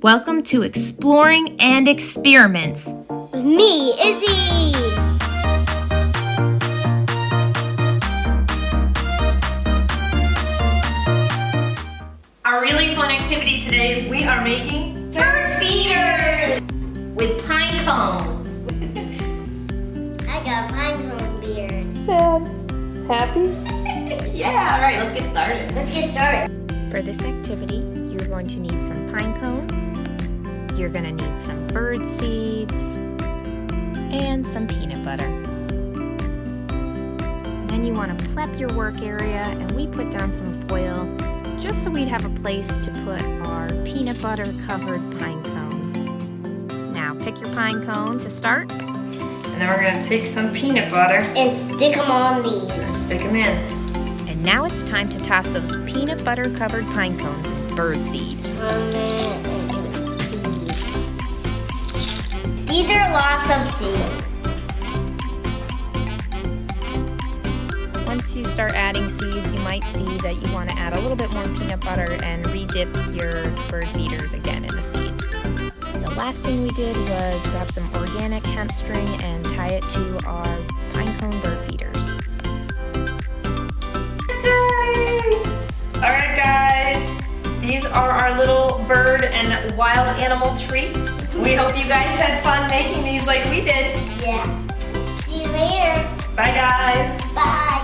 Welcome to Exploring and Experiments with me, Izzy! Our really fun activity today is we are making bird feeders with pine cones. I got pinecone beard. Sad. Happy? Yeah, alright, let's get started. Let's get started. For this activity, you're going to need some pine cones, you're going to need some bird seeds, and some peanut butter. Then you want to prep your work area, and we put down some foil just so we'd have a place to put our peanut butter covered pine cones. Now pick your pine cone to start. And then we're going to take some peanut butter and stick them on these. Stick them in. And now it's time to toss those peanut butter covered pine cones in bird seed. These are lots of seeds. Once you start adding seeds, you might see that you want to add a little bit more peanut butter and re-dip your bird feeders again in the seeds. The last thing we did was grab some organic hemp string and tie it to our pinecone bird feeders. Yay! Alright guys, these are our little bird and wild animal treats. We hope you guys had fun making these like we did. Yeah. See you later. Bye guys. Bye.